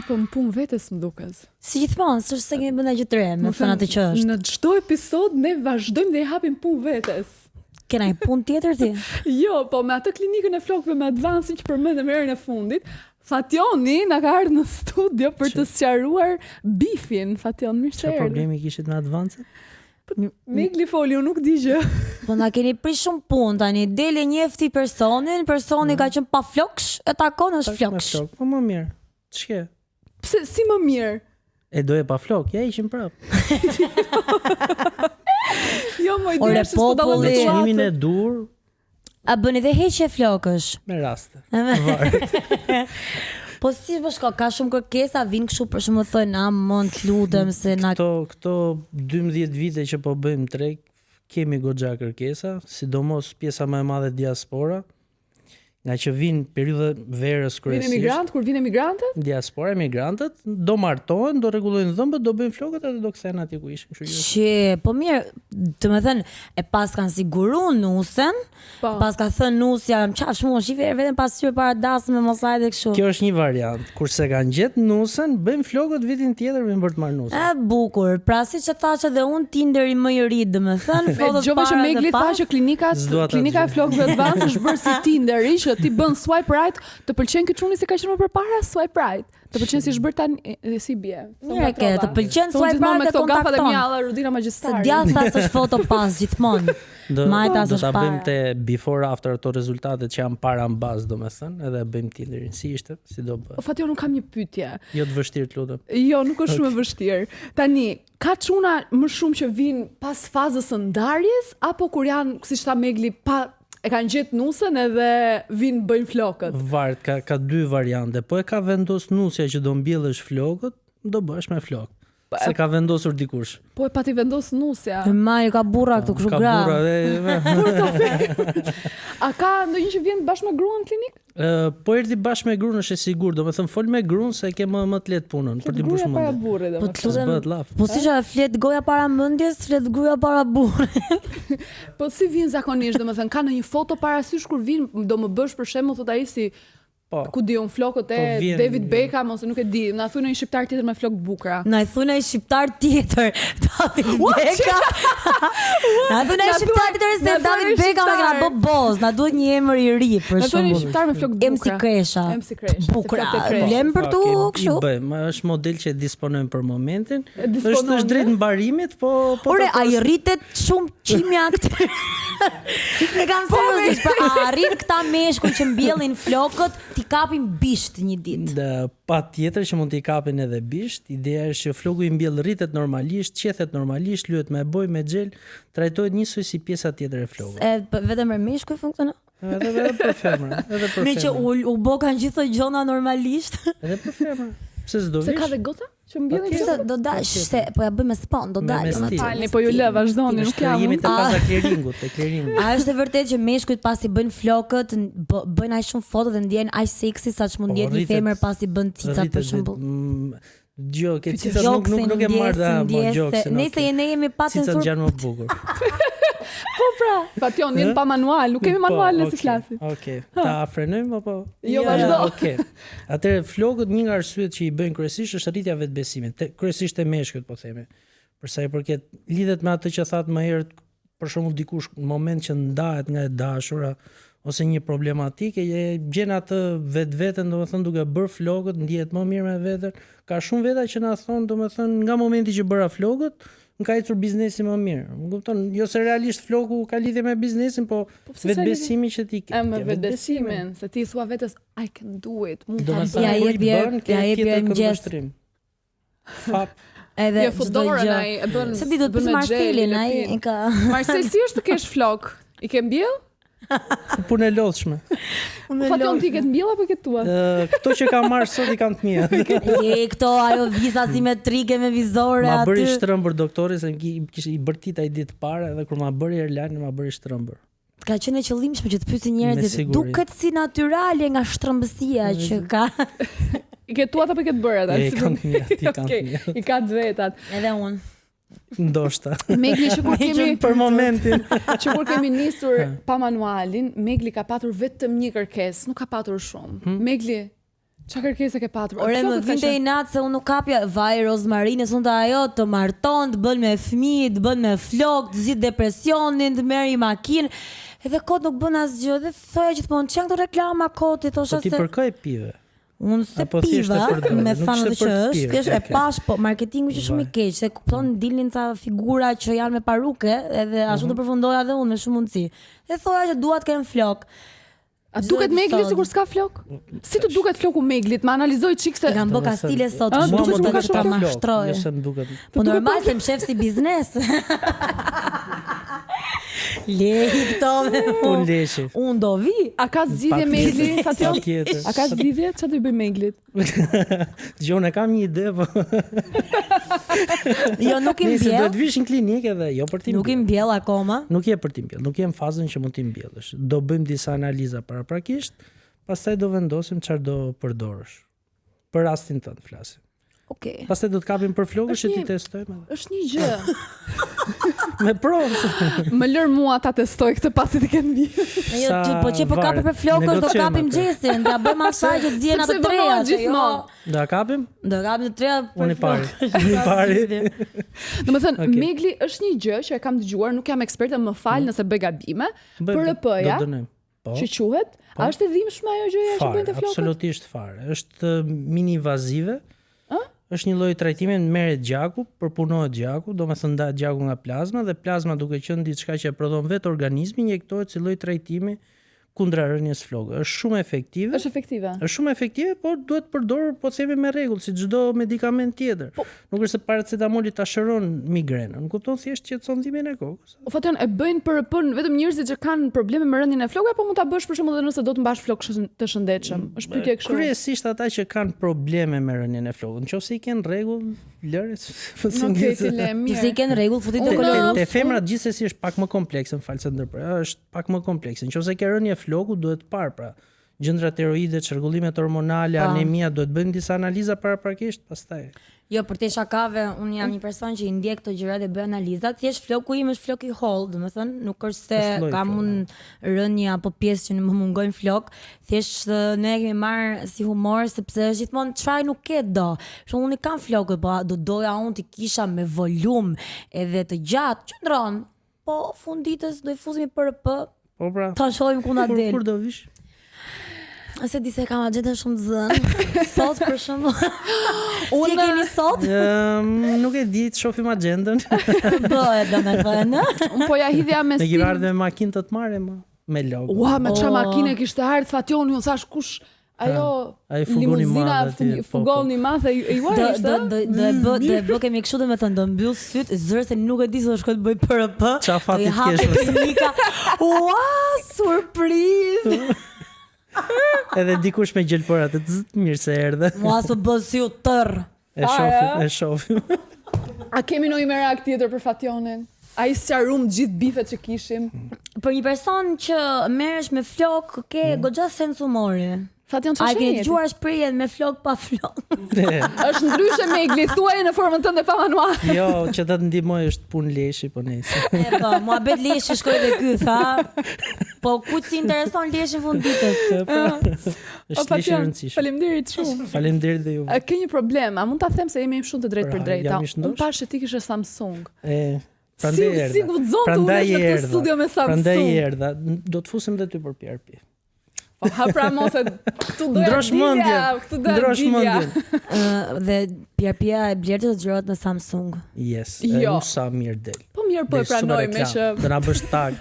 hapëm punë vetes më duket. Si gjithmonë, s'është se kemi bënë gjë të re, me thënë atë që është. Në çdo episod ne vazhdojmë dhe i hapim punë vetes. Kena një punë tjetër ti? Jo, po me atë klinikën e flokëve me advancin që përmendëm herën e fundit, Fationi na ka ardhur në studio për të sqaruar bifin. Fation, mirë se erdhe. Çfarë problemi kishit me advancën? Megli foli, unë nuk di gjë. Po na keni prish shumë punë tani. Dele njefti personi ka qenë pa floksh, e takon është floksh. Po më mirë. Ç'ke? Pse si më mirë? E doje pa flok, ja ishim prap. Jo, më ide është s'po dallon Me me çmimin e dur, A bëni dhe heqje flokësh? me raste. Varet. Po si më shko, ka shumë kërkesa, vinë kështu për shumë thënë, mund të lutem se na... Këto 12 vite që po bëjmë trek, kemi goxha kërkesa, sidomos pjesa më e madhe diaspora, nga që vinë periudha verës kryesisht. Kur vinë emigrantët? Diaspora, emigrantët, do martohen, do rregullojnë dhëmbët, do bëjnë flokët edhe do kthehen aty ku ishin. Që, po mirë, të më thënë, e pas kanë siguru nusën, pas ka thënë nusja, më qash mu, shive vetëm pas syve para dasë me mosaj dhe kështu. Kjo është një variant. Kurse kanë gjetë nusën, bëjmë flokët vitin tjetër vinë për të marrë nusën. E bukur, pra si që thashë edhe unë Tinderi më i ri, dhe më thënë, fotot Gjove që para Megli dhe tha pas. që klinika e flokëve advance është bërë si Tinderi, që ti bën swipe right, të pëlqen ky çuni se ka qenë më përpara swipe right. Të pëlqen si është bërë tani si bie. Mirë ke, të pëlqen swipe right right e kontakton. Gafat e kontakton. mia alla Rudina Magjestari. Se djathta s'është foto pas gjithmonë. Majta Do s'është ta bëjmë para. te before after ato rezultatet që janë para në bazë, domethënë, edhe bëjmë Tinderin. Si ishte? Si do bë? O Fatio, nuk kam një pyetje. Jo të vështirë, të lutem. Jo, nuk është shumë e vështirë. Tani, ka çuna më shumë që vinë pas fazës së ndarjes apo kur janë, siç tha Megli, e kanë gjetë nusën edhe vinë bëjnë flokët? Varet, ka dy variante. Po e ka vendos nusja që do mbjellësh flokët, do bësh me flokë. Se ka vendosur dikush. Po e pati vendos nusja. Mari ka burra këtu kështu Ka gra. burra A ka ndonjë që vjen bashkë me gruan në klinik? po erdhi bashkë me gruan është e sigurt, domethënë fol me gruan se ke më të lehtë punën për të mbushur para mendjen. burrit, Po domethënë. të lutem, S'bëhet laf. po si që flet goja para mendjes, flet gruaja para burrit. Po si vjen zakonisht, domethënë ka ndonjë foto parasysh kur vin, do më bësh për shembull thot ai si Po. ku diun flokët e vjen- David Beckham ose nuk e di, na thunë një shqiptar tjetër me flokë bukura. Na i thunë ai shqiptar tjetër, David Beckham. Na thunë ai shqiptar tjetër se Na thunë David ai Beckham e ka shqiptar. bë boz, na duhet një emër i ri për Na thunë një shembull. shqiptar me flokë bukura. MC Kresha. MC Kresha. Bukura. si flokët e Kresha. Lem për tu I kështu. bëjmë, është model që disponojmë për momentin. disponojmë, Është drejt mbarimit, po Ore, ai rritet shumë qimja këtë. Ne kam thënë se pra arrin këta meshkuj që mbjellin flokët, ti kapin bisht një ditë. Dhe pa tjetër që mund t'i kapin edhe bisht. Ideja është që floku i mbjell rritet normalisht, qethet normalisht, lyhet me bojë, me xhel, trajtohet njësoj si pjesa tjetër e flokut. Vetëm për meshkuj funksionon. Edhe për femra, edhe për Me që femra. u bë kanë gjithë këto gjona normalisht. Edhe për femra. Pse s'do Se vish? ka dhe gota që mbjellin Kishte flokët? do dash se po ja bëjmë spon, do Me dalim stil. aty. Falni, po ju lë, vazhdoni, nuk jam. Jemi te Ah. faza clearingut, te clearingu. A është e vërtetë që meshkujt pasi bëjnë flokët, bëjnë aq shumë foto dhe ndjehen aq seksi saç mund ndjehet një rritet- femër pasi bën cicat për shembull. Gjo, ke cicat nuk e marrë da, mo gjoksin. Nëse ne jemi pa Cicat censur. janë më bukur. Po pra, Fation, jeni pa manual, nuk kemi manual në si okay, flasim. Okej. Ta frenojmë apo? Jo, vazhdo. Okej. Atëherë flokët një nga arsyet që i bëjnë kryesisht është rritja e vetbesimit, kryesisht e meshkujt po themi. Për sa i përket lidhet me atë që thatë më herët, për shembull dikush në moment që ndahet nga e dashura ose një problematike, e gjen atë vetveten, domethënë duke bërë flokët, ndihet më mirë me veten. Ka shumë veta që na thon, domethënë nga momenti që bëra flokët, më ka ecur biznesi më mirë. Më kupton, jo se realisht floku ka lidhje me biznesin, po pse vetbesimi që ti ke. Me vetbesimin, se ti thua vetes I can do it, mund ta Domethënë Ja, bëj. kur i bën, ke ja, jep tjetër mëngjes. këndvështrim. Fap. Edhe Jo, fut dorën ai, e bën. Se ti do të bën bësh me Marcelin, gjel, ai lepin. e ka. Marcel, si është të kesh flok? I ke mbjell? Punë e lodhshme. Fation, ti ke të mbjell apo ke tua? Këto që kam marrë sot i kanë të mia. Këto ajo viza simetrike me vizore Ma bëri aty. shtrëmbër doktori se kishte i bërtit ai ditë parë edhe kur ma bëri Erlani ma bëri shtrëmbër. Ka qenë e qëllimshme që të pyesin Me njerëzit, siguri. duket si natyrale nga shtrëmbësia që ka. I ke tuat apo i ke të bërë ata? I kanë të mia, i kanë të Okej, mia. i ka të vetat. Edhe unë. Ndoshta. Megli që kur kemi Për momentin. që kur kemi nisur pa manualin, Megli ka patur vetëm një kërkesë, nuk ka patur shumë. Megli, Çka kërkesë ke patur? Ore më vinte i natë se unë nuk kapja vaj rozmarine, sonte ajo të marton, të bën me fëmijë, të bën me flok, të zgjidh depresionin, të merr i makinë. Edhe kot nuk bën asgjë. Dhe thoya gjithmonë çan këto reklama koti, thosha Po ti se për kë e pive? unë se Apo thjesht e piva përdor, me nuk fanë ishte që për të është, pirë, thjesht e okay. pash, po marketingu që shumë i keq, se kupton dilnin ca figura që janë me paruke, edhe ashtu të përfundoja edhe unë me shumë mundësi. Dhe thoya që dua të kem flok. A duket Megli sikur s'ka flok? Si të duket floku Meglit? Ma analizoj çik se I kam bë kastile sot, A, shumë duket të ka të ta shumë mashtroj. Nëse më duket. Po normal se më shef si biznes. Lehi këto me Po leshi. unë do vi. a ka zgjidhje Megli? Fation? Patjetër. A ka zgjidhje? Çfarë do i bëj Meglit? Dgjone kam një ide, po. Jo, nuk i Nëse do mbjell. të vish në klinikë edhe jo për ti. Nuk i mbjell akoma. Nuk je për ti mbjell, nuk je në fazën që mund ti mbjellësh. Do bëjmë disa analiza paraprakisht, pastaj do vendosim çfarë do përdorësh. Për rastin tënd flasim. Okej. Pastaj do të kapim për flokësh që Është ti një- testojmë edhe. Është një gjë. Me provë. Më lër mua ta testoj këtë pasi të kenë mbi. Jo, Sa po që po kapë varet. për flokësh do Negociojmë kapim atë. gjestin, ja bëjmë asaj që të zihen ato Sepse treja. vonohet se jo, gjithmonë. Do ta kapim? Do kapim të treja për Unë i pari. flokë. Unë i pari. Domethënë Okej. Megli është një gjë që e kam dëgjuar, nuk jam eksperte, më fal nëse bëj gabime. Për RP-ja, Do dënojmë. Po. që quhet, a është e dhimbshme ajo gjëja që Fare, bëjnë te flokët? absolutisht fare. Është mini invazive. Është një lloj trajtimi, merret gjaku, përpunohet gjaku, domethënë ndahet gjaku nga plazma dhe plazma duke qenë diçka që e prodhon vetë organizmi, injektohet si lloj trajtimi kundra rënies flokëve. Është shumë efektive. Është efektive. Është shumë efektive, por duhet përdorur po themi me rregull, si çdo medikament tjetër. Nuk është se paracetamoli ta shëron migrenën, kupton, thjesht qetëson dhimbjen e kokës. O Fation, e bëjnë për RP-n vetëm njerëzit që kanë probleme me rënien e flokëve apo mund ta bësh për shembull edhe nëse do të mbash flok të shëndetshëm? Është pyetje kështu. Kryesisht ata që kanë probleme me rënien e flokut. Nëse i kanë rregull, lëre. Okej, ti le Nëse i mirë. kenë rregull, futi do Unë- kolorus. Te femrat gjithsesi është pak më komplekse, më fal se ndërprer. Është pak më komplekse. Nëse ke rënie floku duhet parë pra gjendra tiroide, çrregullimet hormonale, anemia, duhet bëjmë disa analiza paraprakisht, pastaj. Jo, për te shakave, unë jam një person që i ndjek këto gjëra dhe bëj analizat. Thjesht floku im është flok i holl, domethënë nuk është se Është lloj kam flok, unë rënje apo pjesë që më mungojnë flok. Thjesht ne e kemi marrë si humor sepse është gjithmonë çfarë nuk ke do. Shumë unë i kam flokët, po do doja unë të kisha me volum edhe të gjatë, qëndron. Po funditës do i fuzimi për RP, Po pra. ta shohim ku na del. Kur do vish? Se di se kam agjetën shumë të zënë. Sot për shembull. Si e keni sot? Nuk e di, të shohim agjendën. Bëhet domethënë. Un po ja hidhja me Ne stil. kemi ardhur me makinë të marrë me logo. Ua, me çfarë Oh. makine kishte ardhur Fationi, unë thash kush ajo ai furgoni limuzina, madh aty, po, furgoni i madh e juaj Do ishte. e bë kemi kështu domethënë do mbyll syt, zëre se nuk e di se do shkoj të bëj PRP. Qa fati Do i të hapë kesh, klinika. Ua, surprizë. Edhe dikush me gjelpëra të mirë se erdhe. Mua s'po bë si u tërr. E shohim. A kemi ndonjë merak tjetër për Fationin? Ai sqarum gjithë bifet që kishim. Për një person që merresh me flok, ke goxha sens humori. Fation A çfarë ke jeti? dëgjuar shprehjen me flok pa flok? Është ndryshe Megli, thuaj në formën tënde pa manual. Jo, që të të ndihmoj është punë leshi, po nejse. E po, mua bet leshi shkoj dhe ky tha. Po ku si intereson leshi fund ditës? Është leshi i rëndësishëm. Faleminderit shumë. Faleminderit dhe ju. A ke një problem? A mund ta them se jemi shumë të drejtë Pra, për drejta? jam i shëndosh? Unë pash se ti kishe Samsung. Prandaj erdha. Si guxon të Prandaj ulesh në këtë erdha. studio me Samsung? Prandaj erdha. Do të fusim dhe ty për PRP. Po ha pra mos e këtu doja Ndrosh dilja, mendjen. këtu doja Ndrosh dilja. mendjen. Dhe PRP-ja e Blertit do të xhirohet me Samsung. Yes. Jo. Sa mirë del. Po mirë po e Del super pranoj me reklam. që Do na bësh tag.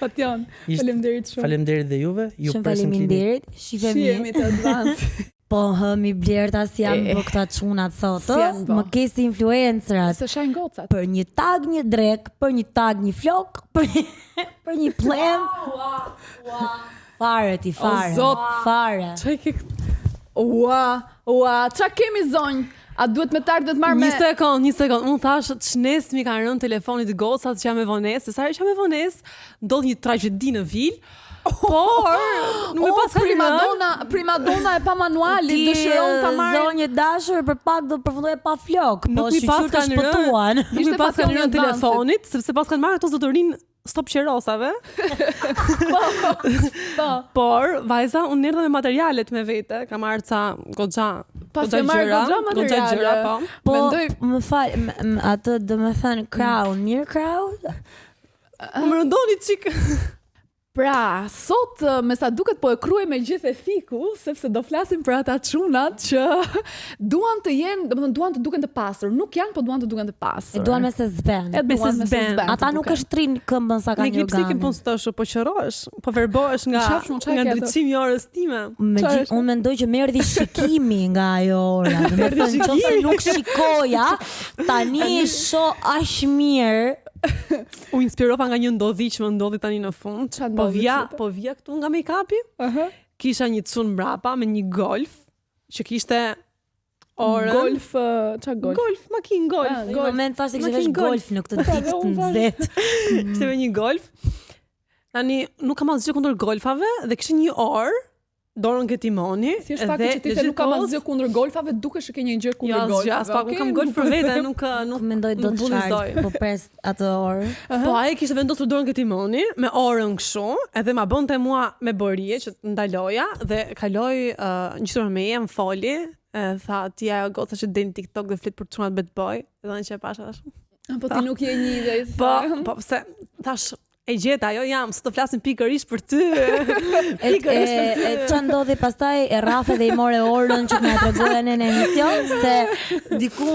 Fation. Ishte- Faleminderit shumë. Faleminderit dhe juve. Ju Shumë presim klinikë. faleminderit. Shifemi. Shihemi të advance. Po hëmi Blerta si janë bë këta çunat sot. Si janë bë. Më ke si influencerat. Se shajnë gocat. Për një tag një drek, për një tag një flok, për një plem. Fare ti fare. zot. Fare. Çaj ke Ua, qa kemi zonjë? A duhet me tarë, duhet marrë me... Një sekond. Unë thash ç'nes mi kanë rënë telefonit gocat që jam me vonesë, sa herë që jam me vonesë, ndodh një tragjedi në vilë. Por nuk më pas primadona e pa manuali, Ti dëshiron ta marrë. zonjë dashur për pak do përfundoj pa flok. Po Nuk mi pas shqyqyr të kanë shpëtuan. Nuk Ishte mi pas kanë Fationi rënë advanced. telefonit, sepse pas kanë marrë ato zotërin stop qerosave. Po. Por vajza unë erdha me materialet me vete, kam marrë ca goxha. Pas ke marrë goxha materiale. Gjëra, po. Po, Mendoj më fal, atë do të thënë crown, mirë crown? Më rëndoni çik. Pra, sot me sa duket po e kryej me gjithë e fiku, sepse do flasim për ata çunat që duan të jenë, domethënë duan të duken të pastër, nuk janë, po duan të duken të pastër. E duan me se zben. E duan me se zben. zben. Ata nuk e shtrin këmbën sa kanë Në pse organe. ke punë stosh, po qërohesh, po verbohesh nga Qafshun, çka ke atë? ndriçimi i orës time. Unë mendoj që më erdhi shikimi nga ajo ora. Do të thënë nëse nuk shikoja, tani shoh aq mirë. U inspirova nga një ndodhi që më ndodhi tani në fund. Çfarë Po ndodhi, vija, qytet? po vija këtu nga make-upi. Kisha një çun mbrapa me një Golf që kishte orën. Golf, ç'a golf? Golf, makinë Golf. Në moment thashë se Ma kishte kishin vesh golf në këtë ditë të nxehtë. Kishte me një Golf. Tani nuk kam asgjë kundër golfave dhe kishte një orë dorën ke timoni. Thjesht fakti që ti the nuk kam asgjë kundër golfave, dukesh që ke një gjë Jo, kundër golfave. asgjë, as pak, unë kam golf për vete, nuk Mendoj do nuk të bullizoj. çaj, po pres atë orë. Po ai kishte vendosur dorën ke timoni me orën kështu, edhe ma bënte mua me borie që të ndaloja dhe kaloi ngjitur me më foli, tha ti ajo goca që del në TikTok dhe flet për çunat bad boy, edhe që e pasha tash. Po ti nuk je një ide. Po pse thash e gjeta, ajo jam, se të flasim pikërisht për ty. E ç'a ndodhi pastaj e rrafe dhe i more orën që na tregoja në emision se diku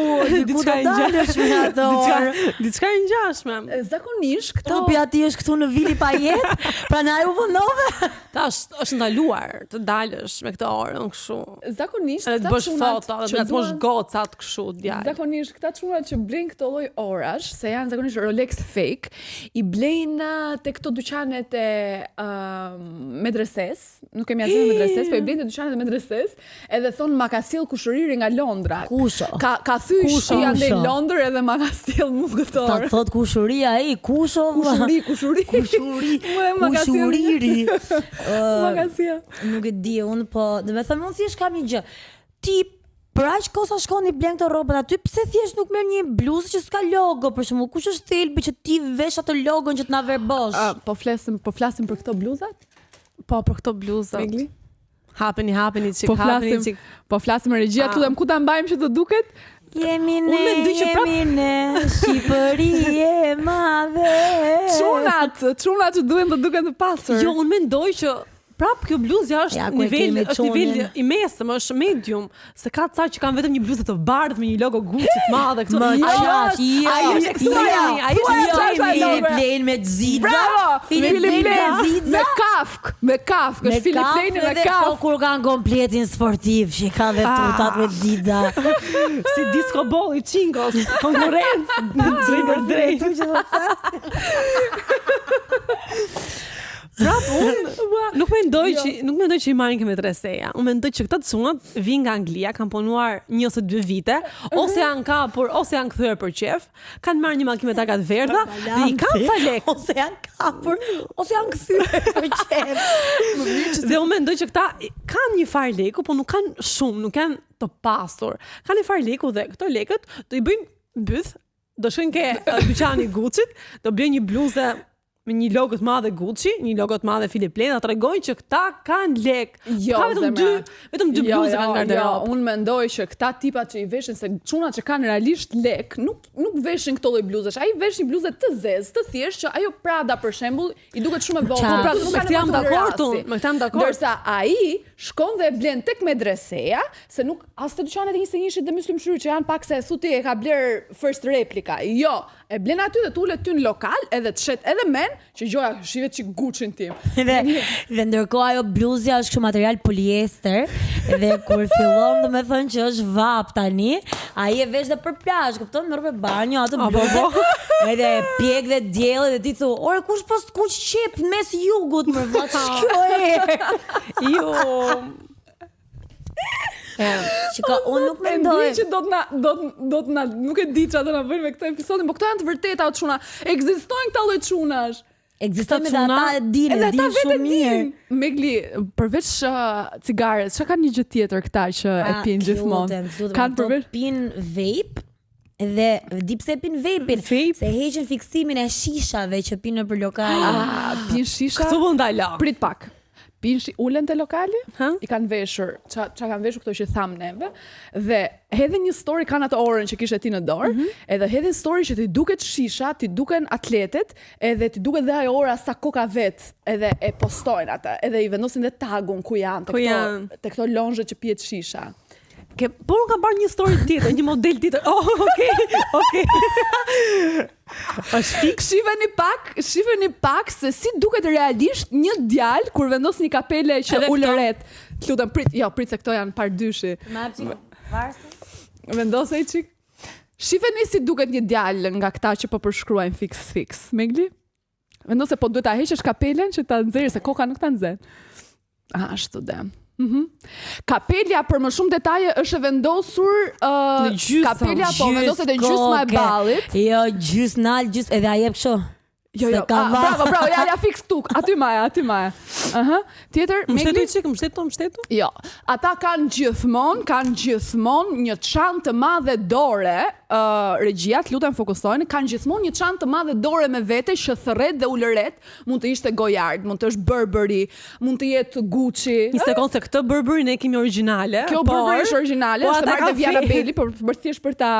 do dalësh me atë orë. Diçka e ngjashme. Zakonisht këto Trupi aty është këtu në Vili Pajet, prandaj u vendove. Tash është ndaluar të dalësh me këtë orën kështu. zakonisht Edhe të këta bësh çunat foto, që edhe të mosh duan- gocat kështu djalë. Zakonisht këta çunat që blejnë këto lloj orash, se janë zakonisht Rolex fake, i blejnë te këto dyqanet e medreses, nuk kemi asgjë me medreses, po i blejnë te dyqanet e medreses, edhe thon ma ka sjell kushëriri nga Londra. Kusho. Ka thysh Kusho. i andej Kusho. Londër edhe ma ka sjell mu Sa këtor. thot kushuria ai, kusho. Kushuri. Ma ka sjell. Kushuriri. Ma ka sjell. Nuk e di, unë po, dhe me thëmë, unë thjesht kam një gjë. Ti, për aq kosa shkon i blen këto rrobat aty, pse thjesht nuk merr një bluzë që s'ka logo, për shembull, kush është thelbi që ti vesh atë logon që të na verbosh? Po flasim për këto bluzat? Po për këto bluzat. Megli? Hapeni çik, Po hapeni flasim, çik. po flasim me regjia këtu dhe ku ta mbajmë që të duket? Jemi ne, Unë mendoj që prap- jemi ne, Shqipëri e madhe. Çunat që duhen të duken të pastër. Jo, unë mendoj që prap kjo bluzë është Ja, ku e nivel kemi është nivel çunin. i mesëm, është medium, se ka ca që kanë vetëm një bluzë të bardhë me një logo Gucci të madhe këtu. Më qaf, ai është ekstremi, ai është ekstremi. Filip Plein me Zidza. Bravo! Filip Plein me Zidza. Me kafk, është Filip Plein me Po kafk. kur kanë kompletin sportiv, që i ka dhe tutat me Zidza. Si disco ball i Chingos, konkurrencë, drejt drejt. Prap unë nuk mendoj që i marrin këmbë treseja. Unë mendoj që këta çunat vinë nga Anglia, kanë punuar 1 ose 2 vite, ose janë kapur, ose janë kthyer për qef, kanë marrë një makinë me targat verdha dhe i kanë ca lek. Ose janë kapur, ose janë kthyer për qef. Dhe unë mendoj që këta kanë një farë leku, po nuk kanë shumë, nuk janë të pasur. Kanë një farë leku dhe këto lekët do i bëjnë byth, do shkojnë ke dyqani Gucci-t, do blejnë një bluzë me një logo të madhe Gucci, një logo të madhe Philip Plein, ata tregojnë që këta kanë lek. Jo, ka vetëm dy bluza kanë garderobë. Jo, unë mendoj që këta tipat që i veshin, se çunat që kanë realisht lek, nuk veshin këto lloj bluzash. Ai vesh një bluzë të zezë, të thjeshtë, që ajo Prada për shembull i duket shumë e vogël. Qa? Pra, nuk Me kanë këtë jam nevojë të dakord rasi. unë, me këtë jam dakord. Ndërsa ai shkon dhe e blen tek medreseja, se nuk as te dyqanet e 21-shit dhe Muslim Shryr që janë pak se thuti e ka bler first replika. Jo, e blen aty dhe tulet ty në lokal, edhe të shet edhe men, që gjoja shivet që Gucci-n tim. Dhe ndërkohë ajo bluzja është kështu material poliester dhe kur fillon domethënë që është vap tani, ai e vesh dhe për plazh, kupton, me rrobë banjo atë bluzë. Edhe e pjek dhe dielli dhe ti thu, "Ore kush po kush qep mes jugut më vllaç kjo e." Jo. Shiko, unë nuk E di mendoj. që do të na nuk e di çfarë do na bëjnë me këtë episodin, por këto janë të vërteta o çuna. Ekzistojnë këta lloj çunash. Ekziston edhe çuna, ata e dinë, Edhe ata dinë vetë shumë mirë. din. Megli, përveç cigares, çka kanë një gjë tjetër këta që e pinë gjithmonë? Kanë përveç pin vape Dhe di pse pin vapin, se heqin fiksimin e shishave që pinë nëpër lokale. Pin shisha. Këtu mund ndala. Prit pak. Ulen te lokali, Ha? I kanë veshur, ça kanë veshur këto që tham neve, dhe hedhin një story kanë atë orën që kishe ti në dorë, edhe hedhin story që ti duket shisha, ti duken atletet, edhe ti duket dhe ajo ora sa koka vet, edhe e postojnë ata, edhe I vendosin dhe tagun ku janë, te këto lonzhe që pijet shisha. Por unë kam parë një story tjetër, një model tjetër. Oh, okay. Është fik. Shifeni pak se si duket realisht një djalë kur vendos një kapele që Edhe ulëret. Lutem prit se këto janë pardyshi. Ma çik varsi. Vendosej çik. Shifeni si duket një djalë nga këta që po përshkruajnë fix. Megli? Vendose po duhet ta heqësh kapelen që ta nxjerrë se koka nuk ta nxjerr. Ashtu dhe. Kapelja për më shumë detaje është e vendosur në gjysmë. Kapelja po vendoset në gjysma e ballit. Jo, gjysnal, edhe a jep kështu. Jo, bravo, ja fix këtu. Aty maja. Tjetër, Mbështetu? Jo, ata kanë gjithmonë një çantë të madhe dore, regjia, lutem fokusojnë, kanë gjithmonë një çantë të madhe dore me vete që thërret dhe ulëret, mund të ishte Goyard, mund të është Burberry, mund të jetë Gucci. Një sekondë se këtë Burberry ne kemi origjinale. Kjo Burberry është origjinale, është marrë Viana Belli, por thjesht për ta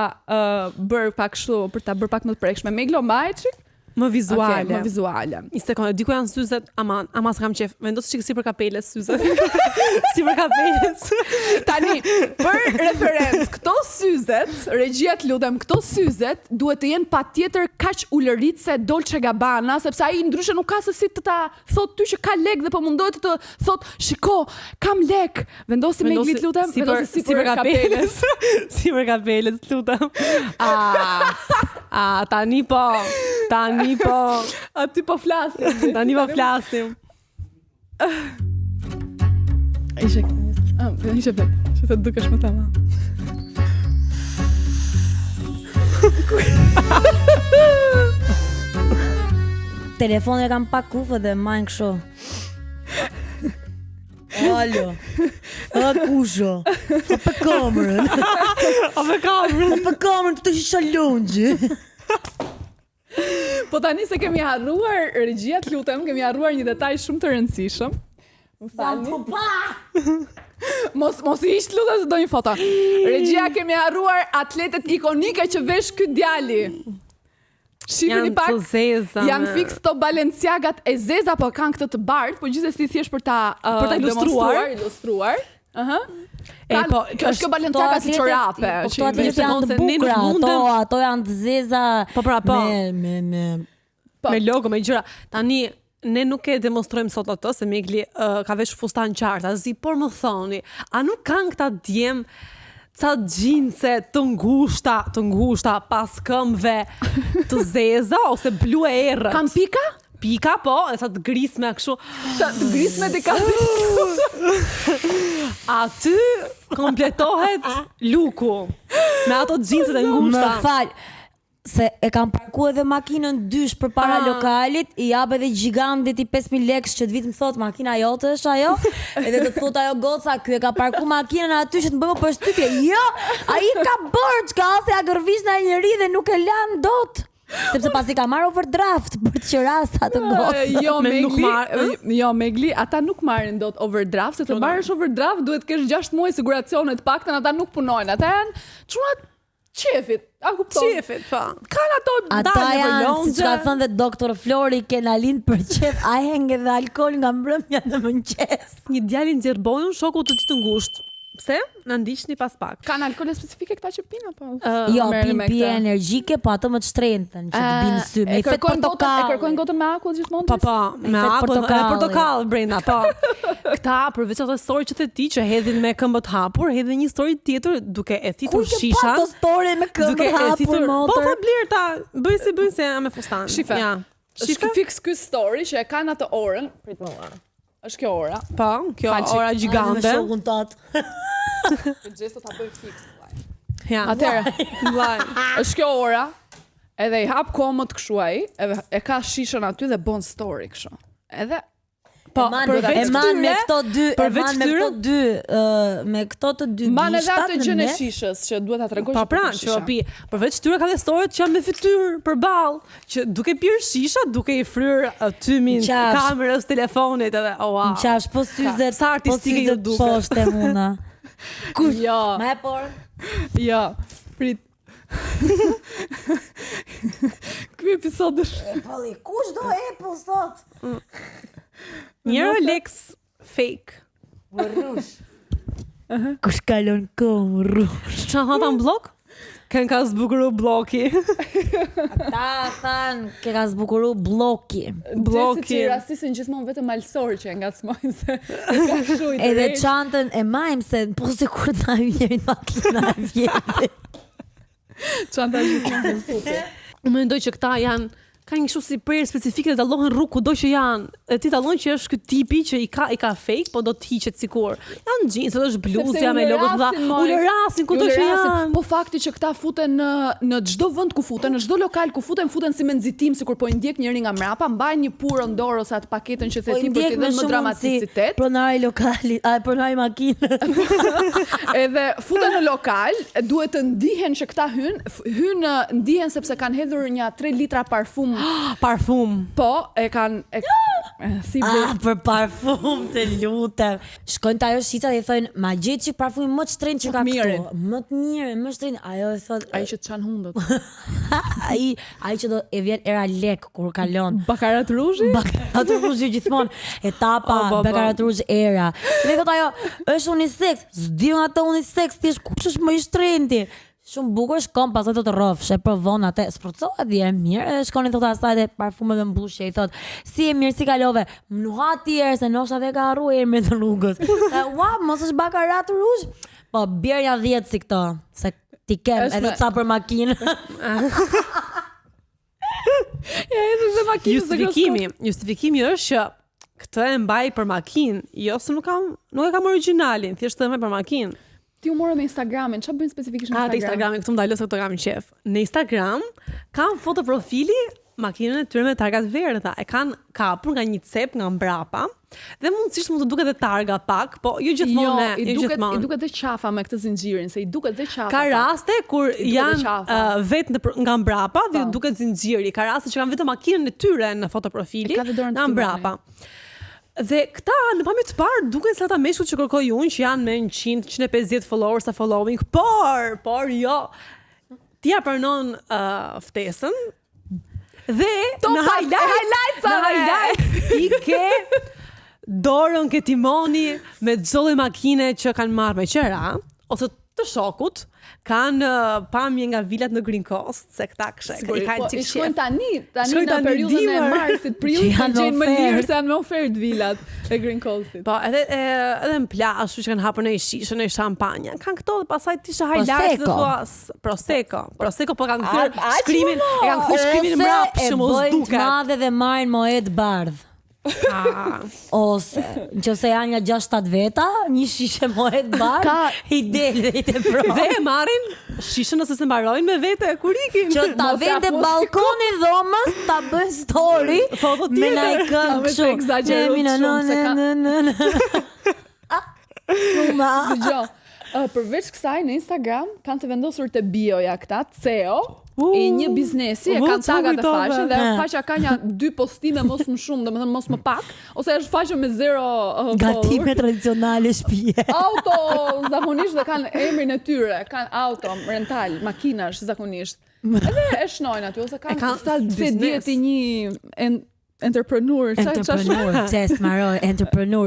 bërë pak kështu, për ta bërë pak më të prekshme. Meglo Majçi? Më vizuale. Më vizuale. Një sekondë, diku janë syzet, ama s'kam qef. Vendos çik si për kapeles syzet. Si për kapeles. Tani, për referencë, këto syzet, regjia të lutem, këto syzet duhet të jenë patjetër kaq ulërit se Dolce Gabbana, sepse ai ndryshe nuk ka se si të ta thot ty që ka lek dhe po mundohet të thot, shiko, kam lek. Vendosi me glit lutem, vendosi si për kapeles. Si për kapeles, lutem. Tani po. Aty po flasim. Tani po flasim. Ishe vet, që të dukesh më tama. Telefonin e kam pak kufë dhe majnë kështu. Alo. Kusho. Për kamerën. Për kamerën të shisha lungjë. Po tani se kemi harruar, regjia të lutem, kemi harruar një detaj shumë të rëndësishëm. Mos I ishtë lutem se do një foto. Regjia kemi harruar atletet ikonike që vesh ky djali. Shifeni pak, janë fix të Balenciagat e zeza, po kanë këtë të bardh, po gjithsesi thjesht për ta ilustruar. Kjo është kjo Balenciaga si çorape. Po këto atletet janë të bukura, ato janë të zeza. Po. Me logo, me gjëra. Tani ne nuk e demonstrojmë sot ato se Megli ka vesh fustan qarta, por më thoni, a nuk kanë këta djem ca gjinse të ngushta pas këmbëve të zeza ose blu e errët? Kam pika? Pika, po, e sa të grisme kështu. Sa të grisme të ka Aty kompletohet luku me ato gjinset e ngushta. Më fal, se e kam parku edhe makinën dysh për para lokalit, I jap edhe gigantit I 5.000 lekë që të vitë më thot makina jote është ajo, edhe të thot ajo goca, ky e ka parku makinën aty që të bëjmë përshtypje. Jo, ai ka bërë çka ose ja gërvish në njëri dhe nuk e lan dot. Sepse pasi ka marrë overdraft për të qerasa të gocë. Jo, Megli, ata nuk marrin dot overdraft, se të marrësh overdraft duhet kesh 6 muaj siguracione të paktën, ata nuk punojnë. Ata janë çunat qefit. A kupton? Qefit, po. Kanë ato ata janë, siç ka thënë dhe doktor Flori, kenalin për qef, a henge dhe alkool nga mbrëmja në mëngjes. Një djalë nxjerr bojën, shoku të të ngushtë. Pse? Na ndiqni pas pak. Kanë alkoole specifike këta që pinë apo? Jo, pije energjike, po ato më të shtrenjtën që të binë sy. Me efekt portokall. E kërkojnë gotën me akull gjithmonë? Po, me akull, me portokall brenda, po. Këta përveç ato story që ti që hedhin me këmbët hapur, hedhin një story tjetër duke e thitur shisha. Ku ke story me këmbët hapur motor? Po Blerta, bëj se jam me fustan. Shifa. Ja. Është fix ky story që e kanë atë orën. Prit më ora. Është kjo ora. Po, kjo ora gjigante. Me shokun tat. Gjesto ta bëj fix. Ja. Atëherë, vllai, është kjo ora. Edhe I hap komët kështu ai, e ka shishën aty dhe bën story kështu. Edhe Po, me këto të dy Man edhe gishtat atë në gjën e mes. shishës që duhet ta tregosh. Po pra, që përveç këtyre ka dhe storet që janë me fytyrë përballë, që duke pirë shisha, duke i fryrë tymin kamerës, telefonit edhe wow. Qash, po syzet, Sa artistike ju duket. poshte muna. Jo. Ma e por? Jo. Prit. Ky episod është Polli, kush do Apple sot? Njëra Lex fake. Rrush. Kush kalon kohë rrush. Çfarë thon ta në blog? Kënë ka zbukuru bloki. Ta than ke ka zbukuru bloki. bloki. Që rastisin gjithmonë vetëm malsor që e ngacmojnë se e ka shujt. Edhe çantën e majmë se po se kur na vjen makina e vjen. Çanta gjithmonë super. Unë mendoj që këta janë kanë kështu si prerë specifike dhe dallohen rrugë kudo që janë. E ti dallon që është ky tipi që i ka fake, po do të hiqet sikur. Janë jeans, është bluzë me logo të dha. Ulërasin kudo që janë. Po fakti që këta futen në çdo vend ku futen, në çdo lokal ku futen si me nxitim sikur po i ndjek njëri nga mrapa, mbajnë një purën dorë ose atë paketën që the ti për të dhënë më dramaticitet. Pronari lokali, pronari makinës. Edhe futen në lokal, duhet të ndihen që këta hyn ndihen sepse kanë hedhur një 3 litra parfum. Parfum. Po, e kanë si për parfum të lutem. Shkojnë të ajo shica dhe i thojnë, ma gjithë që parfumi më të shtrenjtë që ka këtu. Më të mirë, më shtrenjtë. Ajo e thot, ai që të çan hundët. ai që do e vjen era lek kur kalon. Bakarat ruzhi? Bakarat ruzhi gjithmonë. Etapa bakarat ruzhi era. Dhe thot ajo, është unisex. S'diun atë unisex, ti kush është më i shtrenjti? Shumë bukur, shkon pastaj do të rrofsh, e provon atë, sprocova dhe e mirë, e shkonin thotë asaj dhe parfumet dhe mbushje, i thot, si e mirë si kalove, nuha tjerë, se nosha dhe ka harru emrin të rrugës. Ua, mos është bakarat rrush? Po, bjerja 10 si këto, se ti kem, edhe ca për makinë. Ja, edhe dhe makinës. Justifikimi është që këtë e mbaj për makinë, jo se nuk e kam originalin, thjesht e mbaj për makinë. Ti u morë me Instagramin, çfarë bëjnë specifikisht në Instagram? Te Instagrami, këtu më dalë se këto kam qef. Në Instagram kam foto profili makinën e tyre me targat verdha. E kanë kapur nga një cep nga mbrapa dhe mundësisht mund të duket dhe targa pak, po jo gjithmonë, i duket dhe qafa me këtë zinxhirin, se i duket dhe qafa. Ka raste kur janë vetë nga mbrapa dhe duket zinxhiri. Ka raste që kanë vetëm makinën e tyre në foto profili nga mbrapa. Dhe këta në pamje të parë duken se ata meshkuj që kërkoj unë që janë me 100-150 followers a following, por jo. Ti ja pranon ftesën dhe në highlights i ke dorën ke timoni me çdo lloj makine që kanë marrë me qera ose të shokut. Kanë pamje nga vilat në Green Coast, se këta i kanë i shkojnë tani në periudhën e marsit, prill që gjejnë më lirë se janë me ofertë vilat e Green Coastit. Po, edhe në plazh, që kanë hapur në shishë, në shampanja, kanë këto dhe pastaj tisha highlights dhe thuas Prosecco po kanë thyer shkrimin, shkrimin mbrapa që mos duket. Bëjnë të madhe dhe marrin moed bardh. Ose nëse janë nga 6-7 veta, një shishe mohet bardh, i del dhe i të provë. Dhe e marrin shishën nëse se mbarojnë me vete kur ikin. Që ta vende balkoni dhomës, ta bëjnë story me like kështu. Dëgjoj. Përveç kësaj në Instagram kanë të vendosur te bioja këta CEO i një biznesi, e kanë tagat e faqe dhe faqja ka një 2 postime mos më shumë, domethënë mos më pak, ose është faqe me 0 gatime tradicionale shtëpie. Auto zakonisht dhe kanë emrin e tyre, kanë auto rental, makinash zakonisht. Edhe e shnojnë aty ose kanë se dihet i një entrepreneur, entrepreneur,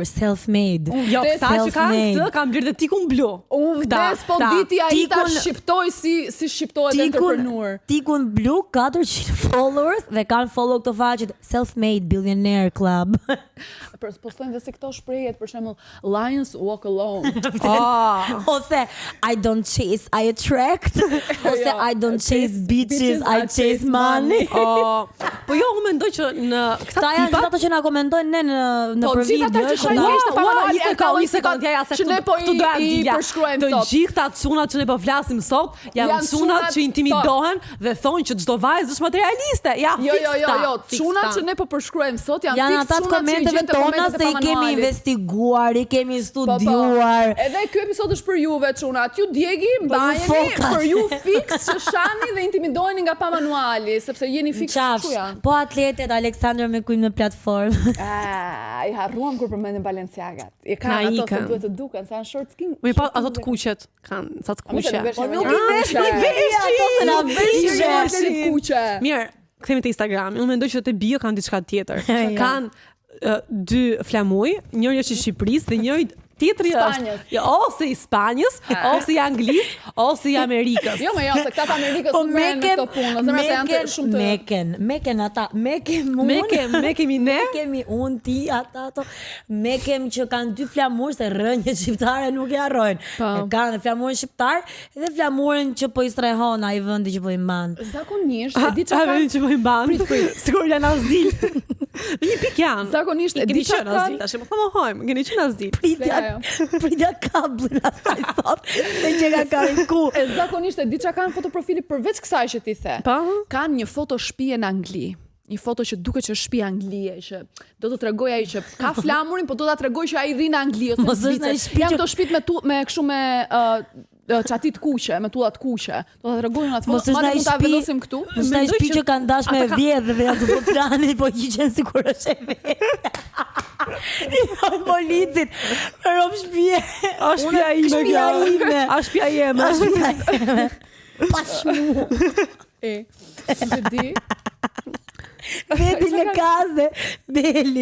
self-made. Jo, këta që kanë blerë dhe tikun blu. Des po diti ai ta shqiptoj si shqiptohet entrepreneur. Tikun blu, 400 followers dhe kanë follow këto faqet Self-Made Billionaire Club. Postojnë dhe se këto shprehjet, për shembull, Lions Walk Alone. Ose I don't chase, I attract. Ose I don't chase bitches, I chase money. Po jo, unë mendoj që në Këta janë gjithë ato që na komentojnë ne në për gjithë ata video. që shojnë ishte pa manual e ka një sekond, ja se që ne po këtu do i dilja. përshkruajmë Të sot. gjitha çunat që ne po flasim sot janë çunat që intimidohen dhe thonë që çdo vajzë është materialiste. Ja, Jo, çunat që ne po përshkruajmë sot janë ata të komenteve tona se i kemi investiguar, i kemi studiuar. Edhe ky episod është për juve çunat. Ju djegi mbajeni për ju fiks që shani dhe intimidoheni nga pa manuali, sepse jeni fiks kështu janë. Po atletet Alexander McQueen në platformë. I harruam kur përmendën Balenciagat. I kanë ato se duhet të duken, sa janë short skin. Mi pa ato të kuqet kanë, sa të kuqe. Po nuk i vesh, ato se na vesh kuqe. Mirë, kthehemi te Instagrami. Unë mendoj që te bio kanë diçka tjetër. Kanë dy flamuj, njëri është i Shqipërisë dhe njëri tjetri është ose i Spanjës, ose i Anglisë, ose i Amerikës. Jo, se këta të Amerikës nuk merren me këto punë, zemra se janë shumë të Meken ata, Mekem kemi ne, kemi unë ti ata ato, Mekem që kanë dy flamur se rënjët shqiptare nuk i harrojnë. Kanë flamurin shqiptar dhe flamurin që po i strehon ai vendi që po i mban. Zakonisht, e di çka që po i mban. Sigur janë azil. Një pik janë. Zakonisht e di çka azil, tash më thonë keni qenë azil. Pritja kablin asaj sot dhe që ka karin ku. E zakonisht e di çka kanë fotoprofili përveç kësaj që ti the. Kanë një foto shtëpie në Angli. Një foto që duket që është shtëpia anglie, që do të tregoj ai që ka flamurin, po do ta tregoj që ai rrin në Angli ose në Zvicër. Janë këto shtëpit me kështu me çatit kuqe, me tullat kuqe. Do ta tregojnë atë foto, madje mund ta vendosim këtu. Mos na shpi që kanë dashme e vjedh dhe ato po planin, po hiqen sikur është e vetë. I policit, për shpije. A shpija ime. A shpija jeme. Pashmu. Që di? Vedi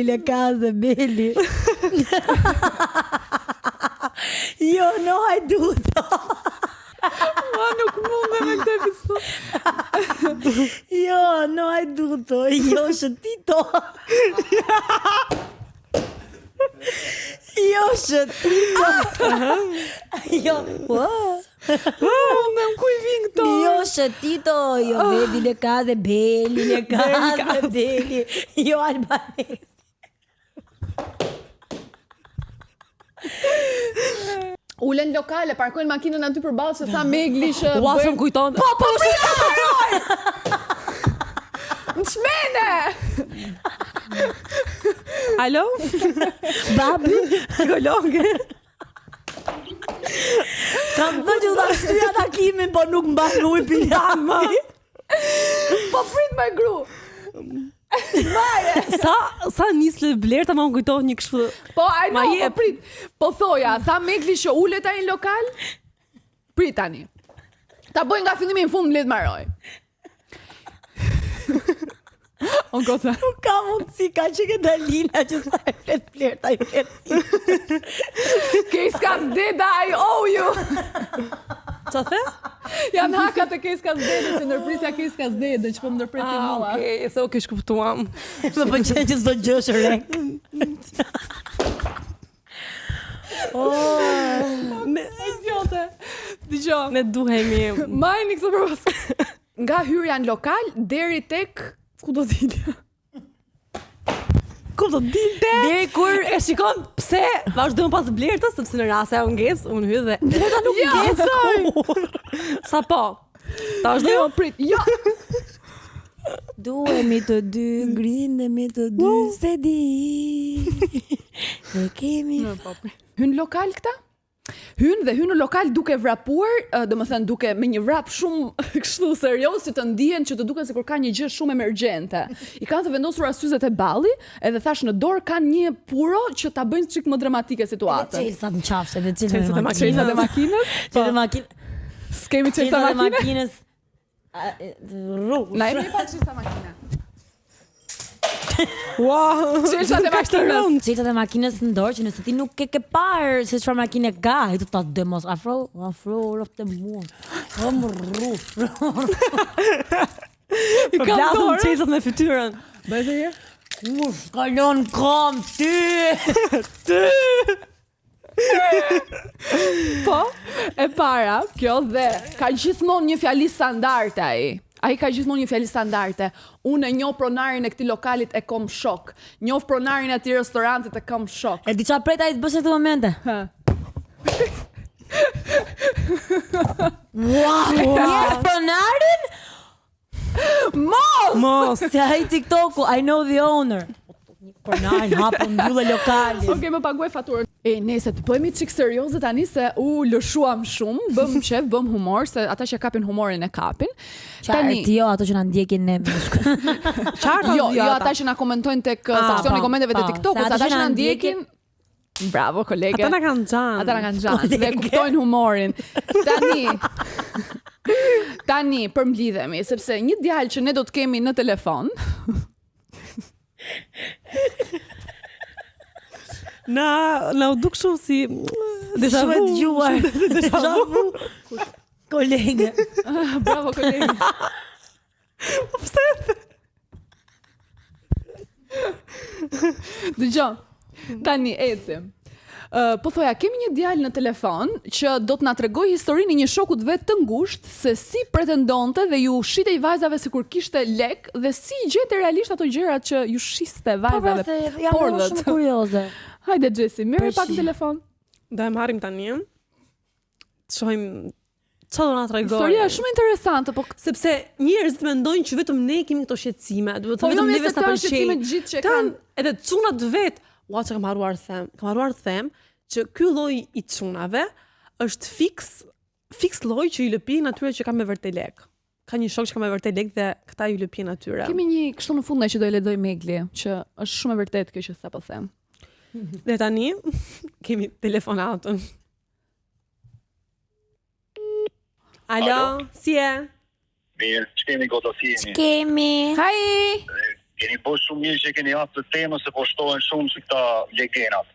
le case, belli. Jo, no, I do Ma nuk mundem me këtë episod. Jo, no, I do jo, shëtito. Jo, shëtito. Jo, Mundem ku i vin këto. Jo, shëtito, jo, vedi le case, belli. Jo, albanese. Ulen lokale, parkojnë makinën aty përballë se tha Megli që Ua, se më kujton. Po, në çmene! Alo? Babi, Psikologe. kam thënë që ta shtyja takimin, po nuk mban ujë pilan më. Po prit me gru! Sa nisle Blerta më kujton një kështu. Po, po prit. Po thoja, tha Megli që ulet ai në lokal? Prit tani. Ta bëj nga fillimi në fund, le të mbaroj. O goza. Nuk ka mundësi, ka që ke Dalina që sa e flet Blerta i flet. Case kas deda, I owe you. Qa the? Janë hakat e Case kas deda, se ndërprisja Case kas deda, që po më ndërpreti mua. Okej, se kish kuptuam. Më pëlqen që s'do gjë është rek. Dgjoj. Ne duhemi. Majni këtë përpos. Nga hyrja në lokal deri tek ku do dilja. Ku do dilte? Deri kur e shikon pse vazhdon pas Blertës, sepse në rast se ajo ngec, unë hy dhe Blerta nuk ngec. Sa po? Ta është Jo, prit. Jo. Duhemi të dy, grindemi të dy, se di. Ne kemi. Hyn lokal këta? Hyn në lokal duke vrapuar, domethënë duke me një vrap shumë kështu serioz, që të ndihen që të duken sikur ka një gjë shumë emergjente. I kanë të vendosur syzet e balli, edhe thash në dorë kanë një puro që ta bëjnë çik më dramatike situatën. Çelsa në qafshë, dhe çelsa Çelsa e makinës. Çelsa makinës. Skemi çelsa e makinës. Na jemi pa çelsa makina. wow, Çelsa e makinës. Çelsa e makinës në dorë që nëse ti nuk ke parë se çfarë makine ka, ai do ta demos afro rrofte mua. I ka dorë çelsa me fytyrën. Bëj dhe herë. Uf, kalon kom ty. Po, e para, kjo dhe ka gjithmonë një fjali standard ai. ai ka gjithmonë një fjalë standarde. Unë e njoh pronarin e këtij lokalit e kom shok. Njoh pronarin e atij restorantit e kom shok. E di çfarë pret ai të bësh në këtë momente? Wow. Pronarin? Mos! Se ai TikToku, I know the owner. Pronarin hapën mbyllë lokali. Okej, më paguaj faturën. Nëse të bëhemi çik serioze tani se lëshuam shumë, bëm qef, bëm humor, se ata që kapin humorin e kapin. Tani jo, ato që na ndjekin ne. Jo, ata që na komentojnë tek seksioni komenteve të TikTokut, ata që na ndjekin. Bravo, kolege. Ata na kanë xhan. Ata na kanë xhan dhe kuptojnë humorin. Tani përmblidhemi, sepse një djalë që ne do të kemi në telefon. Na u duk shumë si déjà vu. Déjà vu. Kolege. Bravo, kolege. Pse? Dëgjoj. Tani ecim. Po thoja, kemi një djalë në telefon që do të na tregoj historinë e një shoku të vet të ngushtë se si pretendonte dhe ju shitej vajzave sikur kishte lek dhe si gjete realisht ato gjërat që ju shiste vajzave. Jam shumë kurioze. Hajde Jesse, merri pak telefon. Do e marrim tani. Të shohim çfarë do na tregoj. Historia është shumë interesante, po sepse njerëzit mendojnë që vetëm ne kemi këto shqetësime, do të thotë neve sa pëlqejnë gjithë që kanë edhe çunat vet. Ua që kam haruar të them që ky lloj i çunave është fiks lloj që i lëpin atyre që kanë me vërtet lek. Ka një shok që ka me vërtet lek dhe këta ju lëpin atyre. Kemi një kështu në fund që do e lexoj Megli, që është shumë e vërtet kjo që sapo them. Dhe tani kemi telefonatën. Alo, si e? Mirë, që kemi gota si jeni? Kemi. Hi! Keni po shumë mirë që keni atë të temën se po shtohen shumë si këta legenat.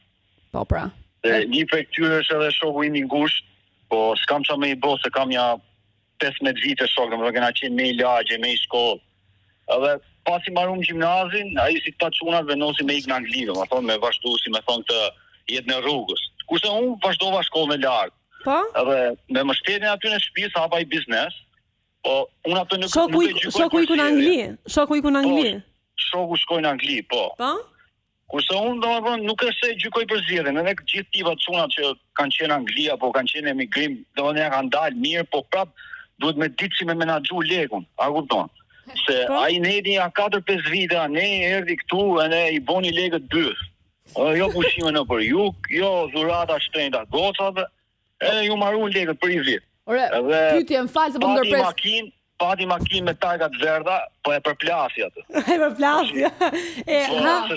Po pra. Dhe një prej këtyre është edhe shoku im i ngushtë, po s'kam qa me i bo se kam ja 15 vite shok, dhe më kena qenë me i lagje, me i shkollë. Edhe pasi marrum gjimnazin, a i si këta qunat venosi me ik në Angli, më thonë me vazhdu si me thonë të jetë në rrugës. Kurse unë vazhdova shkollë me largë. Po? Edhe me mështetin aty në shtëpi hapa i biznes, po unë atë nuk shoku i në Angli. Shoku i në Angli. Shoku shkoi në Angli, po. Po? Kurse unë domethënë nuk është se gjykoj për zgjedhjen, edhe gjithë tipat çunat që kanë qenë në Angli apo kanë qenë emigrim, domethënë ja kanë dalë mirë, po prap duhet me ditë si me menaxhu lekun, a kupton? Se ai nedi ja 4-5 vite, ne erdhi këtu edhe i boni lekët byth. Jo pushime në për jug, jo dhurata shtrenjta gocave, edhe ju marrun lekët për i vit. Ore, pyetje më fal se po ndërpres. Pati makinë me targat verda, po e përplasi atë. E përplasi.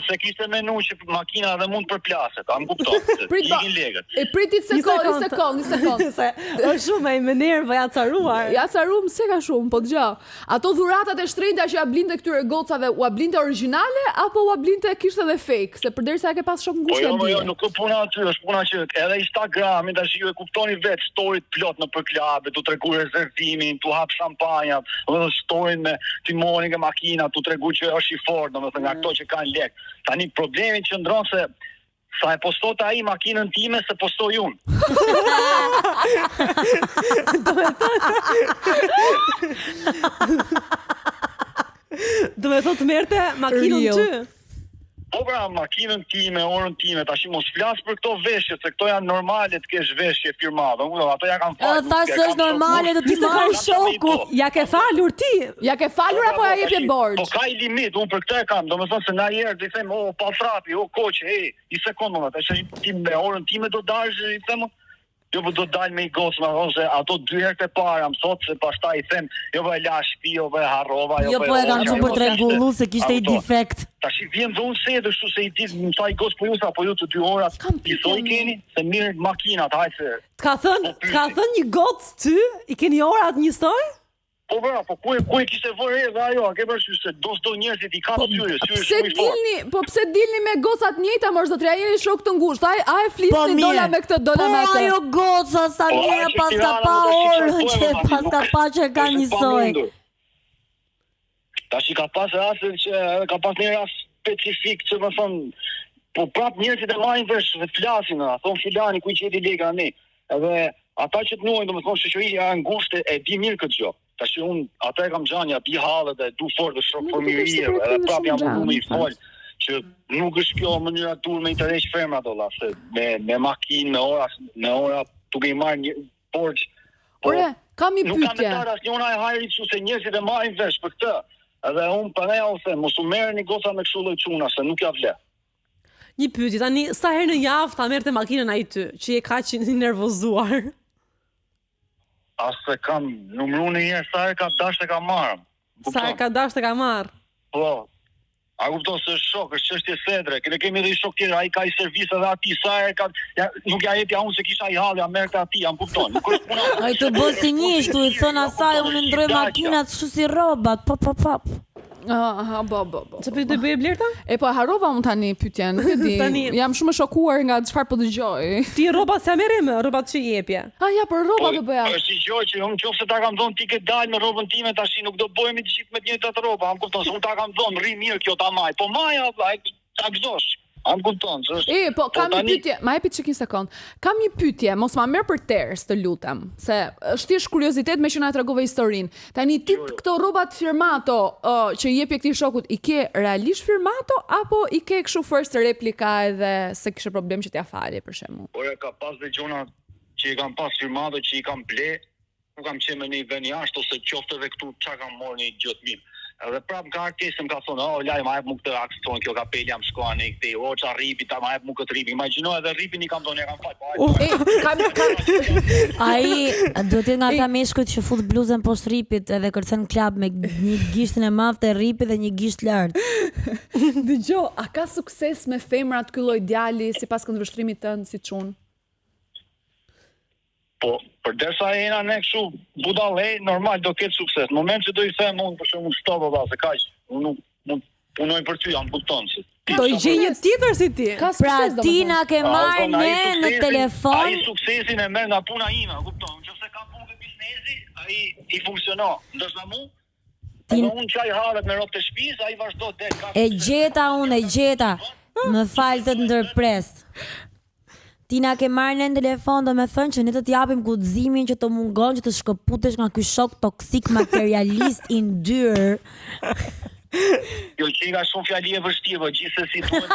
Se kishte menu që makina edhe mund përplaset, a më kupton? Ikin legët. E pritit një sekond. Është shumë e më nervë, ja caruar. Ja caruam se ka shumë, po dëgjoj. Ato dhuratat e shtrenjta që ja blinte këtyre gocave, u blinte origjinale apo u blinte kishte edhe fake? Se përderisa ke pas shok ngushtë. Po jo, nuk është puna aty, është puna që edhe Instagrami tash ju e kuptoni vetë, storyt plot në përklabe, tu tregu rezervimin, tu hap shampanjë, dhe storin me timonin e makina, tu tregu që është i fortë, domethënë nga ato që kanë lek. Tani problemi që ndron se sa e postot ai makinën time se postoj unë. Do me thotë merrte makinën ty. Po pra, makinën time, orën time, tash mos flas për këto veshje, se këto janë normale të kesh veshje firmave. Ato ja kanë falur. Thash se është normale të ti marrë shoku. Ja ke falur ti? Ja ke falur apo ja jepje borxh? Po ka i limit, unë për këtë e kam. Domethënë se na herë i them, "O, pa frapi, o koç, i sekond më tash ti me orën time do dalësh", i them. Jo, po do dalë me i gocë, ose ato 2 herë të para, më thot se pastaj i them, jo po e la shtëpi, jo po e harrova, jo po e kam shumë për tregullu se kishte i defekt. Tash i vjen dhe unë se edhe kështu se i di, më tha i gocë po ju sa po ju të 2 ora, i thoi keni, se mirë makinat, hajse. Ka thënë një gocë ty, i keni orat njësoj? Po bra, po ku e kishte vërë edhe ajo, a ke parasysh se do njerëzit i kapë syri shumë i fortë. Po pse dilni me gocat njëjta, mos zotria jeni shok të ngushtë. Ai flisni dola me këtë, dola me atë. Po ajo goca sa mirë pas ka pa orën që pas ka pa që ka njësoj. Tash i ka pas rastin që ka pas një rast specifik që më thonë, po prap njerëzit e marrin vesh dhe flasin, thon filani ku i qeti leka ne. Edhe ata që të nuajnë, domethënë shoqëria e ngushtë e di mirë këtë gjë. Tash unë ata e kam gjanja bi hallet e du fort dhe shok fëmijërie, edhe prap jam mundu me i fol që nuk është kjo mënyra dur me i tërheq femrat olla, se me makinë, me ora duke i marrë një borxh. Ore, kam një Nuk kam pyetje. metar asnjëna e hajrit kështu se njerëzit e marrin vesh për këtë. Edhe unë për ne u them, mos u merrni goca me kështu lloj çuna se nuk ja vle. Një pyetje, tani sa herë në javë ta merrte makinën ai ty, që je kaq i nervozuar? Asë kam numru një herë sa e ka dash e ka marrë. Sa e ka dash të ka marrë? Po. A kupton se është shok, është çështje sedre. Ne kemi edhe shok tjetër, ai ka i servis edhe ati sa e ka nuk ja jepja unë se kisha i halli, ja merrte ati, jam kupton. Nuk është puna. Ai të bë si njështu, i thon asaj unë ndroj makinat kështu si rrobat, pop. Aha, bo. Çfarë pyetje bëje Blerta? E po harrova unë tani pyetjen, nuk e di. Tani- Jam shumë e shokuar nga çfarë po dëgjoj. Ti rrobat sa merre më, rrobat që jepje. Ja, për rroba do bëja. Është një gjë që unë nëse ta kam dhënë ti ke dalë me rrobën time tash nuk do bëhemi të gjithë me të njëjtat rroba, am kupton, se unë ta kam dhënë rri mirë kjo ta maj. Po maja vllai, ta gëzosh. Am kupton, se është. Po kam një tani- pyetje, ma jepi çikin sekond. Kam një pyetje, mos ma merr për ters, të lutem, se është thjesht kuriozitet me që na tregove historinë. Tani ti këto rrobat firmato që i jepje këtij shokut, i ke realisht firmato apo i ke kështu first replika edhe se kishe problem që t'ja falje për shembull? Ore ka pas dhe gjona që i kam pas firmato që i kam ble, nuk kam qenë me një vend jashtë ose qoftë edhe këtu çka kam marrë një gjë të mirë. Edhe prap nga arkesën ka thonë, laj ma jep mu këtë akson, kjo kapel jam shkoan e këtej, qa ripi, ta ma jep mu këtë ripi. Imagjino edhe ripin i kam thonë, e kam fal. Ai do të jetë nga ata meshkujt që fut bluzën poshtë ripit edhe kërcen klap me një gishtin e madh të ripit dhe një gisht lart. Dëgjoj, a ka sukses me femrat ky lloj djali sipas këndvështrimit tënd si çun? Po, përderisa jena ne kështu budallë, normal do ketë sukses. Në moment që do i them unë për shembull stop valla se kaq, unë nuk punoj për ty, jam kupton se. Do i gjej një tjetër si ti. Ka Pra sukses ti na ke marrë ne në telefon. Ai suksesin e merr nga puna ime, kupton? Nëse ka punë të biznesi, ai i funksionon. Ndërsa mu unë çaj hallet me rrobat e shtëpisë, ai vazhdo del. E gjeta. Më fal të ndërpres. Ti na ke marrë në telefon, do me thënë që ne të t'japim guximin që të mungon që të shkëputesh nga ky shok toksik materialist i ndyr. Jo që nga shumë fjali e vështirë, gjithsesi thonë.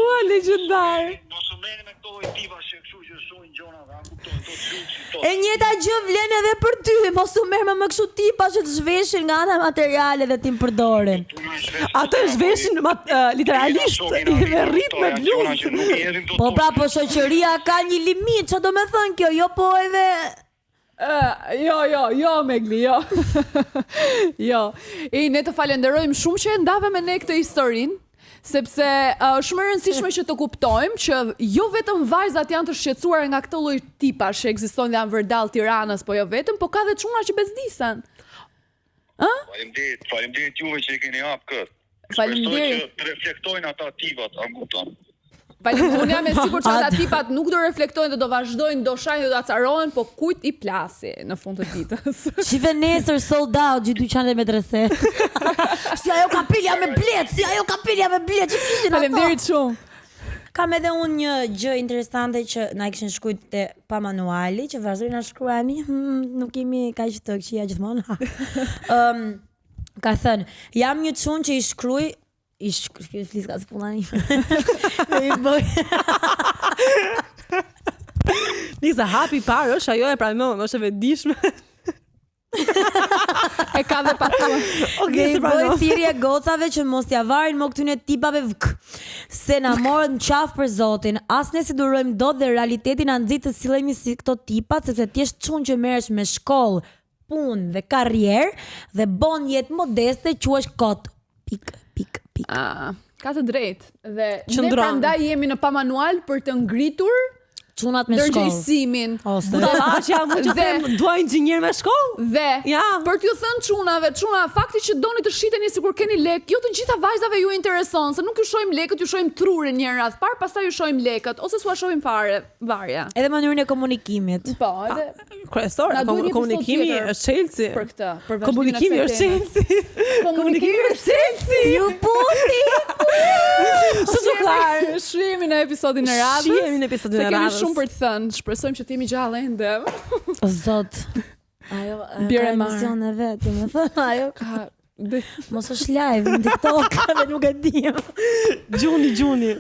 Ua, legjendar. Mos u merrni me këto lloj tipa që kështu që shohin gjona, a kupton, to çuçi. E njëjta gjë vlen edhe për ty, mos u merr me kështu tipa që të zhveshin nga ana materiale dhe ti përdoren. Ato zhveshin literalisht me rrit me bluzë. Po pra, po shoqëria ka një limit, çfarë do me thënë kjo? Jo po edhe Jo, Megli, jo. Jo. Ne të falenderojmë shumë që e ndave me ne këtë historinë, sepse shumë e rëndësishme që të kuptojmë që jo vetëm vajzat janë të shqetësuar nga këtë lloj tipash që ekzistojnë dhe janë vërdall Tiranës, po jo vetëm, po ka dhe çuna që bezdisen. Faleminderit juve që e keni hap këtë. Faleminderit. Që reflektojnë ata tipat, a kupton? Unë jam e sigurt që ata tipat nuk do reflektojnë dhe do vazhdojnë, do shajnë dhe do acarohen, po kujt i plasi në fund të ditës. Shive nesër sold out gjithë dyqanet me drese. Si ajo kapelja me blet, që kishin ato. Faleminderit shumë. Kam edhe unë një gjë interesante që na kishin shkruajt te pa manuali, që vazhdojnë na shkruani, nuk jemi kaq të këqija gjithmonë. Ka thënë, jam një çun që i shkruaj fliska së punani. Nisa hapi parë është ajo e pranoj, është e vetëdijshme. E ka dhe patur. Okej, i bëj thirrje gocave që mos t'ia varin më këtyne tipave se na morën në qafë për Zotin. As ne si durojmë dot dhe realiteti na nxit të sillemi si këto tipat, sepse ti je çun që merresh me shkollë, punë dhe karrierë dhe bon jetë modeste quhesh kot. Pik. Ka të drejtë. Dhe ne Qëndron. prandaj jemi në pa manual për të ngritur Çunat me shkollë. ndërgjegjësimin. Budalla që jam unë që them, dua inxhinier me shkollë. Dhe Ja. për t'ju thënë çuna, fakti që doni të shiteni sikur keni lek, jo të gjitha vajzave ju intereson, se nuk ju shohim lekët, ju shohim trurin një radh parë, pastaj ju shohim lekët, ose s'ua shohim fare, varja. Edhe mënyrën e komunikimit. Po, edhe Kryesor, Na duhet një komunikimi episod tjetër është Chelsea. për këtë, për vazhdimin e Komunikimi kësaj është teme. Chelsea. Komunikimi është Chelsea. Ju puti. Shihemi Shihemi në episodin e radhës. Shihemi në episodin e radhës. Se kemi shumë për të thënë. Shpresojmë që të jemi gjallë ende. O zot. Ajo Bjerë ka marr. emision e vet, më thënë, ajo Ka mos është live në TikTok, dhe nuk e di. Gjuni.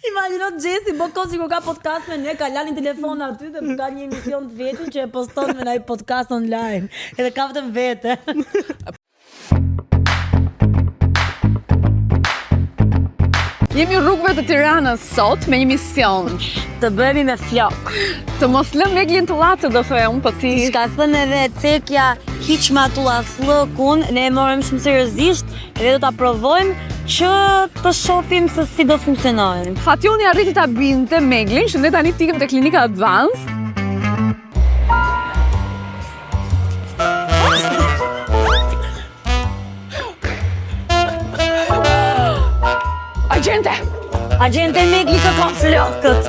Imagjino Jesi, Bokosi kur ka podcast me ne, ka lani telefon aty dhe ka një emision të vetin që e poston me ndaj podcast online. Edhe ka vetëm vete. Jemi rrugëve të Tiranës sot me një mision. Të bëhemi me flok. Të mos lëm Meglin të llatë, do thoya unë, po ti. Ka thënë edhe Cekja hiq ma tulla flokun, ne e morëm shumë seriozisht dhe do ta provojmë që të shohim se si do funksionojnë. Fationi arriti ta binte Meglin, që ne tani tikëm te klinika Advance. Agente Megli ka ka flokët.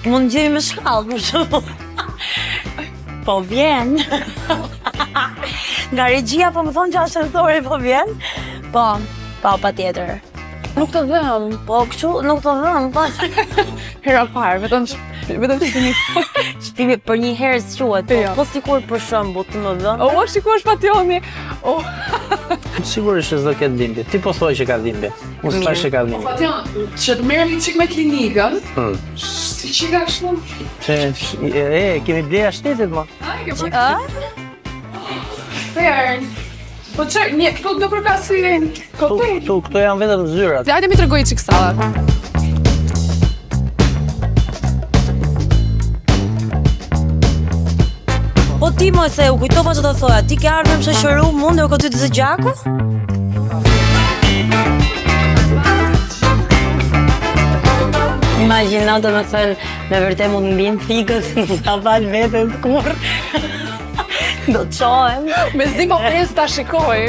Mund gjemi me shkallë, për shumë. Po vjen. Nga regjia po më thonë që ashtëtore po vjen. Po, pa tjetër. Nuk të dhem. Po, kështu nuk të dhëm, po. Hera parë, vetëm shpimi. Shpimi për një herë s'quhet, po sikur për shembull të më dhën. O, shikosh Fationi. O, Sigurisht që s'do ketë dhimbje. Ti po thoj që ka dhimbje. Unë s'thash që ka dhimbje. Fation, që të merremi çik me klinikën. Si çika kështu? Kemi bleja shtetit, ma. Ai, ke për. Fair. Po çaj, një këto do përkasin. Këto janë vetëm zyrat. Hajde mi tregoj çik sallat. Po ti mos se u kujtova që të thoja, ti ke ardhur më shoqëru mua ndërkohë ty të zë gjaku? Imagjino të më thënë, me vërtet mund të mbin fikës, nuk ka fal veten kur. Do të çohem. Me zi po pres ta shikoj.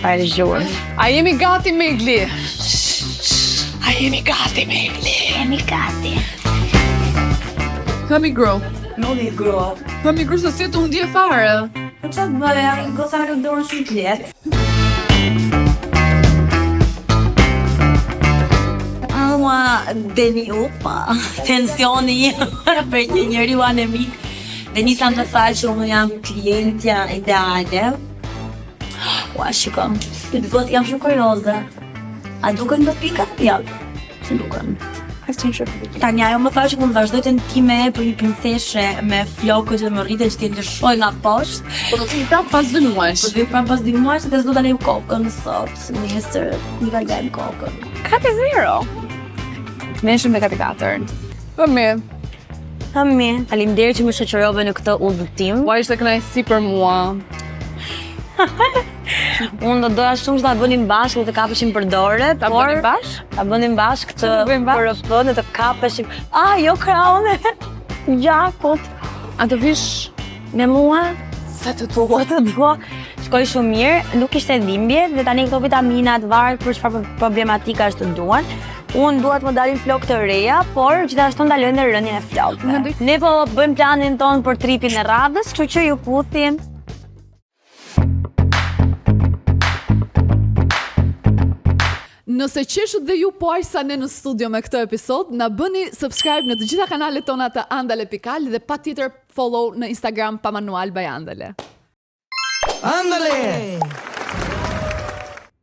Hajde zhjuar. A jemi gati Megli? A jemi gati Megli? Jemi gati. Hëmi gro. Noni grua. Hëmi gro se si të undje fare. Po çfarë bëja? Goca me dorën shumë të lehtë. Deni upa, tensioni për një njeriu anemik. Dhe nisam të thaj që unë jam klientja ideale. Ua, shiko, të duket jam shumë kurioze. A duken do pika? Ja, që duken. Tani ajo më tha që mund vazhdoj tentime për një princeshe me flokët që më rriten që t'i lëshoj nga poshtë. Po do të vi prapë pas 2 muajsh. Po do vi prapë pas 2 muajsh dhe s'do ta lejm kokën sot. Nesër i kalojm kokën. Kati 0. Ne ishim me kati 4. Po mirë. Hami, faleminderit që më shoqërove në këtë udhëtim. Po ishte kënaqësi për mua. Unë do doja shumë që ta bënim bashkë dhe të kapeshim për dore, Ta bënim bashkë? Ta bënim bashkë të bëjmë bashkë? për rëfën dhe të kapeshim. Jo kraune, gjakut. A të vish Me mua, sa të dua? të dua. Shkoj shumë mirë, nuk ishte dhimbje dhe tani këto vitaminat varet për çfarë problematika është të duan. Unë dua të më dalin flokë të reja, por gjithashtu ndalojnë dhe rënien e flokëve. Ne po bëjmë planin ton për tripin e radhës, kështu që ju puthim. Nëse qeshët dhe ju po aq sa ne në studio me këtë episod, na bëni subscribe në të gjitha kanalet tona të Andale Pikal dhe patjetër follow në Instagram pa manual by Andale. Andale!